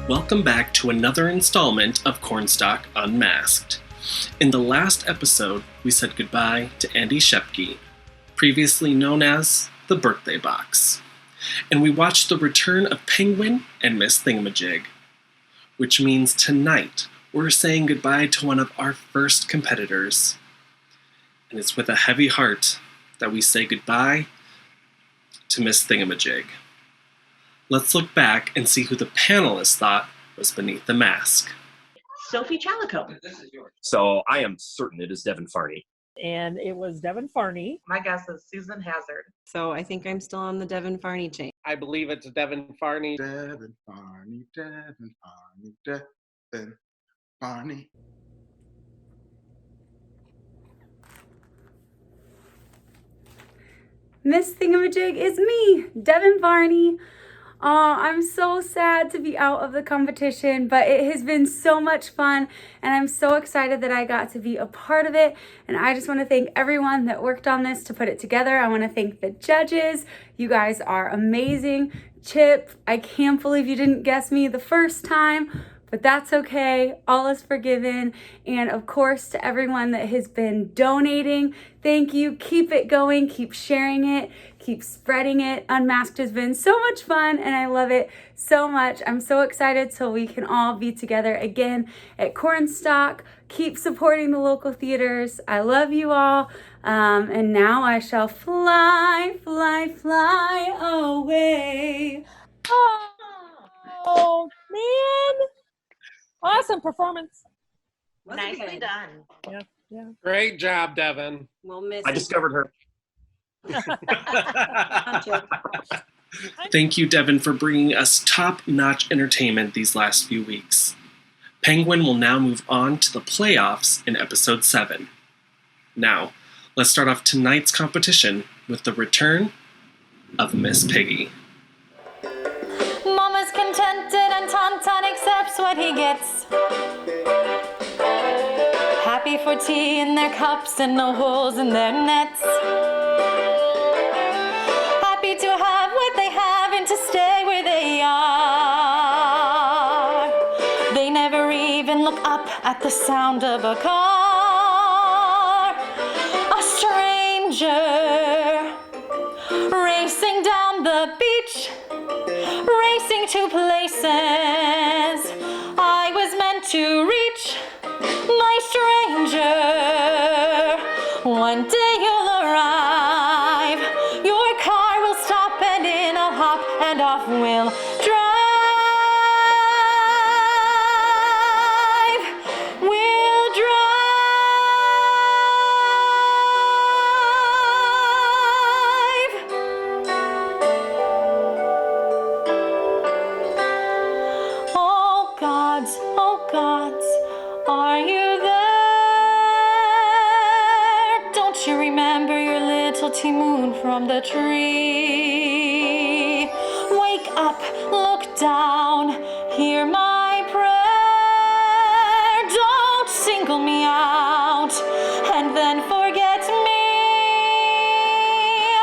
Welcome back to another installment of Cornstalk Unmasked. In the last episode, we said goodbye to Andy Shepke, previously known as the Birthday Box, and we watched the return of Penguin and Miss Thingamajig, which means tonight we're saying goodbye to one of our first competitors. And it's with a heavy heart that we say goodbye to Miss Thingamajig. Let's look back and see who the panelists thought was beneath the mask. Sophie Chalico. So I am certain it is Devin Farney. And it was Devin Farney. My guess is Susan Hazard. So I think I'm still on the Devin Farney chain. I believe it's Devin Farney. Devin Farney, Devin Farney, Devin Farney. Miss Thingamajig is me, Devin Farney. I'm so sad to be out of the competition, but it has been so much fun, and I'm so excited that I got to be a part of it. And I just want to thank everyone that worked on this to put it together. I want to thank the judges. You guys are amazing. Chip, I can't believe you didn't guess me the first time, but that's okay. All is forgiven. And of course, to everyone that has been donating, thank you. Keep it going. Keep sharing it. Keep spreading it. Unmasked has been so much fun, and I love it so much. I'm so excited till we can all be together again at Cornstalk. Keep supporting the local theaters. I love you all. And now I shall fly, fly, fly away. Oh, man. Awesome performance. Nicely done. Yeah. Great job, Devin. We'll miss I discovered her. Thank you, Devin, for bringing us top-notch entertainment these last few weeks. Penguin will now move on to the playoffs in episode 7. Now, let's start off tonight's competition with the return of Miss Piggy. Mama's contented and Tauntaun accepts what he gets. Happy for tea in their cups and no holes in their nets. Happy to have what they have and to stay where they are. They never even look up at the sound of a car. A stranger racing down the beach, racing to places I was meant to reach. My stranger, one day you'll arrive. Your car will stop and in a hop and off we'll drive. We'll drive. Oh gods, are you there? Don't you remember your little tea moon from the tree? Wake up, look down, hear my prayer. Don't single me out and then forget me.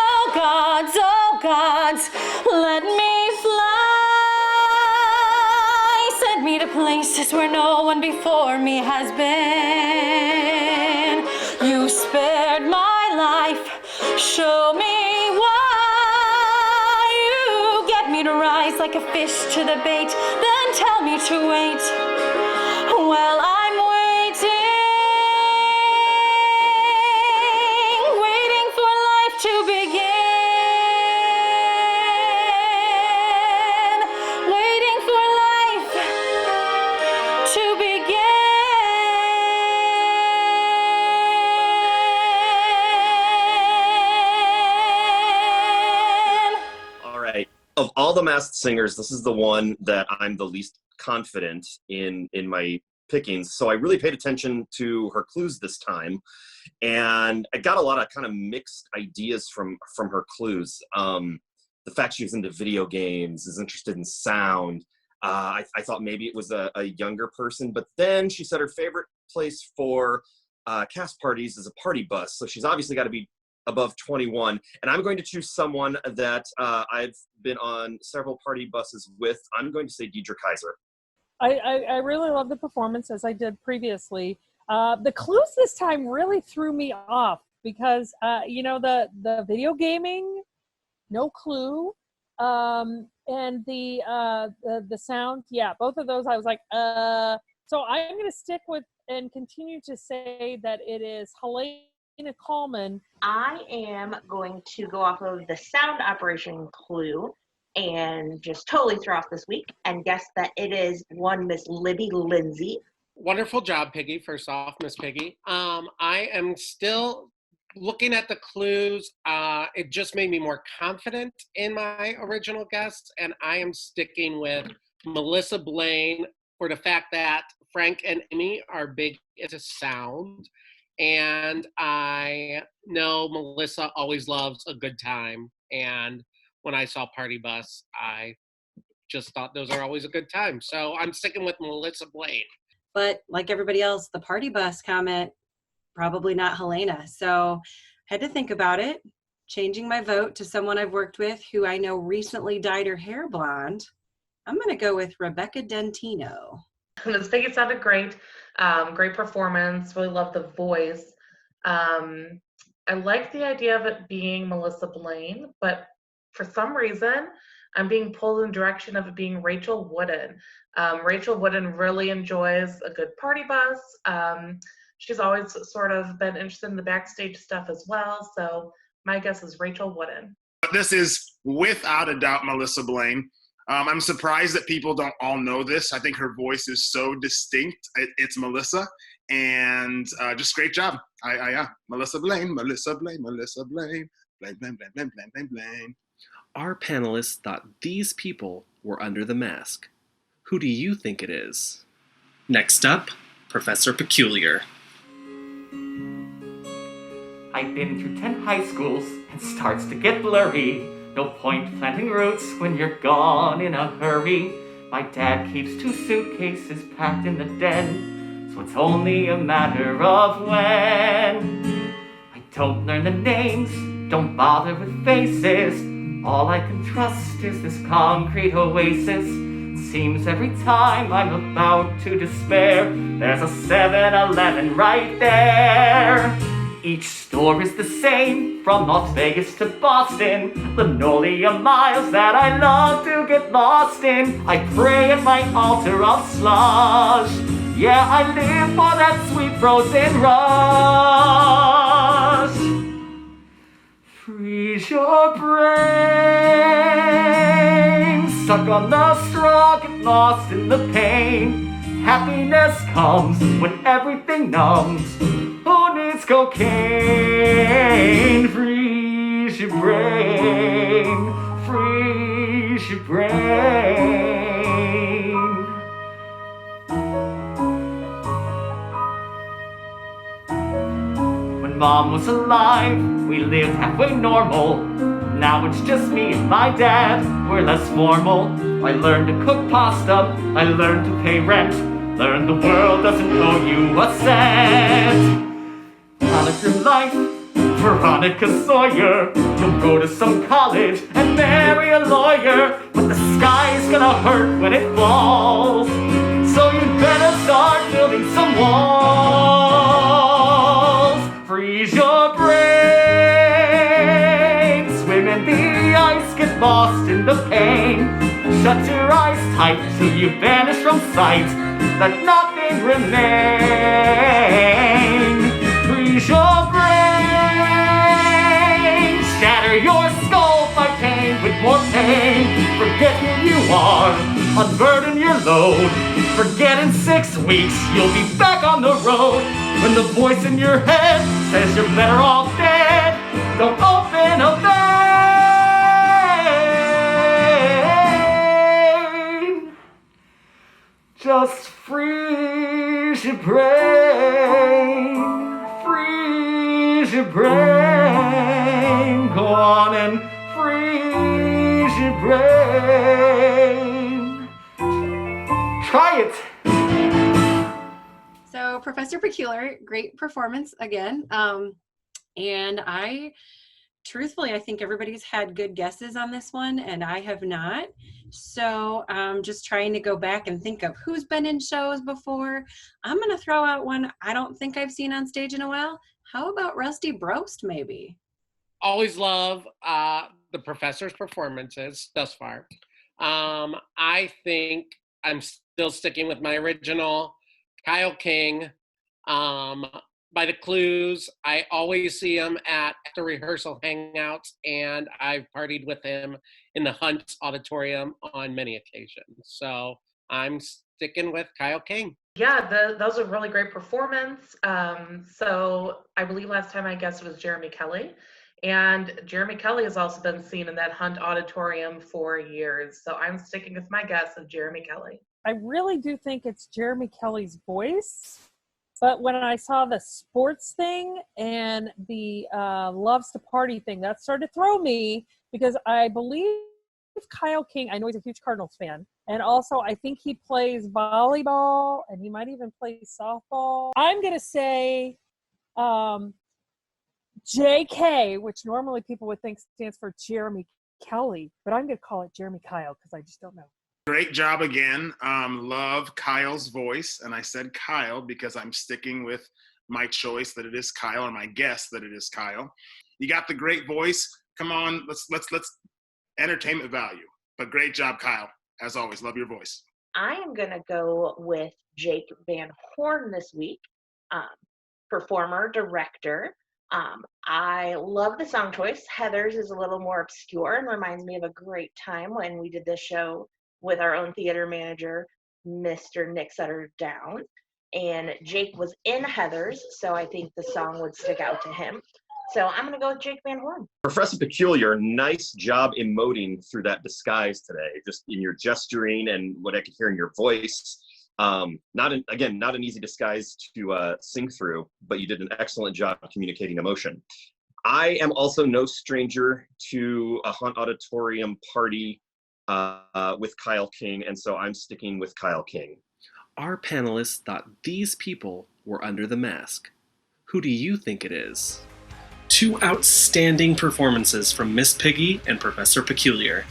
Oh gods, let me fly. Send me to places where no one before me has been. You spared my life, show me why. You get me to rise like a fish to the bait, then tell me to wait. Well, I'm waiting for life to begin, waiting for life to begin. All right. Of all the masked singers, this is the one that I'm the least confident in my pickings. So I really paid attention to her clues this time. And I got a lot of kind of mixed ideas from her clues. The fact she was into video games, is interested in sound. I thought maybe it was a younger person, but then she said her favorite place for cast parties is a party bus. So she's obviously got to be above 21. And I'm going to choose someone that I've been on several party buses with. I'm going to say Deidre Kaiser. I really love the performance as I did previously. The clues this time really threw me off because the video gaming, no clue, and the sound, yeah, both of those I was like, So I'm going to stick with and continue to say that it is Helena Coleman. I am going to go off of the sound operation clue and just totally throw off this week and guess that it is one Miss Libby Lindsay. Wonderful job, Piggy. First off, Miss Piggy. I am still looking at the clues. It just made me more confident in my original guess, and I am sticking with Melissa Blaine for the fact that Frank and Amy are big into sound, and I know Melissa always loves a good time, and when I saw Party Bus, I just thought those are always a good time. So I'm sticking with Melissa Blaine. But like everybody else, the party bus comment, probably not Helena. So had to think about it, changing my vote to someone I've worked with who I know recently dyed her hair blonde. I'm going to go with Rebecca Dentino. Miss Piggy sounded great. Great performance. Really love the voice. I like the idea of it being Melissa Blaine, but for some reason, I'm being pulled in the direction of it being Rachel Wooden. Rachel Wooden really enjoys a good party bus. She's always sort of been interested in the backstage stuff as well. So my guess is Rachel Wooden. This is without a doubt Melissa Blaine. I'm surprised that people don't all know this. I think her voice is so distinct. It's Melissa, and just great job. Yeah, Melissa Blaine, Melissa Blaine, Melissa Blaine, Blaine, Blaine, Blaine, Blaine, Blaine, Blaine, Blaine. Our panelists thought these people were under the mask. Who do you think it is? Next up, Professor Peculiar. I've been through 10 high schools and starts to get blurry. No point planting roots when you're gone in a hurry. My dad keeps 2 suitcases packed in the den, so it's only a matter of when. I don't learn the names, don't bother with faces. All I can trust is this concrete oasis. Seems every time I'm about to despair, there's a 7-Eleven right there. Each store is the same, from Las Vegas to Boston. Linoleum miles that I love to get lost in. I pray at my altar of slush. Yeah, I live for that sweet frozen rush. Freeze your brain. Stuck on the straw, get lost in the pain. Happiness comes when everything numbs. Who needs cocaine? Freeze your brain. Freeze your brain. When Mom was alive, we lived halfway normal. Now it's just me and my dad, we're less formal. I learned to cook pasta, I learned to pay rent. Learned the world doesn't owe you a cent. Out of your life, Veronica Sawyer. You'll go to some college and marry a lawyer, but the sky's gonna hurt when it falls. So you'd better start building some walls. Freeze your brain. Swim in the ice, get lost in the pain. Shut your eyes tight till you vanish from sight. Let nothing remain. Freeze your brain. Shatter your skull, fight pain with more pain. Forget who you are, unburden your load. Forget in 6 weeks, you'll be back on the road. When the voice in your head says you're better off dead, don't open a vein. Just freeze your brain. Freeze your brain. Go on and freeze your brain. Try it. So Professor Peculiar, great performance again. And I truthfully, I think everybody's had good guesses on this one, and I have not. So I'm just trying to go back and think of who's been in shows before. I'm going to throw out one I don't think I've seen on stage in a while. How about Rusty Broast, maybe? Always love the professor's performances thus far. I think I'm still sticking with my original, Kyle King. By the clues, I always see him at the rehearsal hangouts, and I've partied with him in the Hunt Auditorium on many occasions. So I'm sticking with Kyle King. Yeah, those are really great performance. So I believe last time I guessed was Jeremy Kelly. And Jeremy Kelly has also been seen in that Hunt Auditorium for years. So I'm sticking with my guess of Jeremy Kelly. I really do think it's Jeremy Kelly's voice. But when I saw the sports thing and the loves to party thing, that started to throw me, because I believe Kyle King, I know he's a huge Cardinals fan, and also I think he plays volleyball and he might even play softball. I'm going to say JK, which normally people would think stands for Jeremy Kelly, but I'm going to call it Jeremy Kyle because I just don't know. Great job again. Love Kyle's voice, and I said Kyle because I'm sticking with my choice that it is Kyle, or my guess that it is Kyle. You got the great voice. Come on, let's entertainment value. But great job, Kyle. As always, love your voice. I am gonna go with Jake Van Horn this week. Performer, director. I love the song choice. Heather's is a little more obscure and reminds me of a great time when we did this show with our own theater manager, Mr. Nick Sutter Down. And Jake was in Heather's, so I think the song would stick out to him. So I'm going to go with Jake Van Horn. Professor Peculiar, nice job emoting through that disguise today, just in your gesturing and what I could hear in your voice. Not an easy disguise to sing through, but you did an excellent job communicating emotion. I am also no stranger to a Hunt Auditorium party with Kyle King, and so I'm sticking with Kyle King. Our panelists thought these people were under the mask. Who do you think it is? Two outstanding performances from Miss Piggy and Professor Peculiar.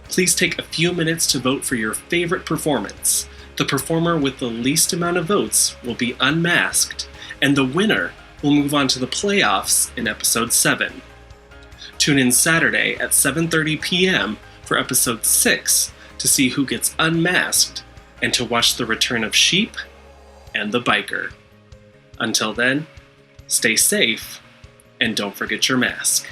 Please take a few minutes to vote for your favorite performance. The performer with the least amount of votes will be unmasked, and the winner will move on to the playoffs in episode 7. Tune in Saturday at 7:30 p.m. for episode 6 to see who gets unmasked and to watch the return of Sheep and the Biker. Until then, stay safe and don't forget your mask.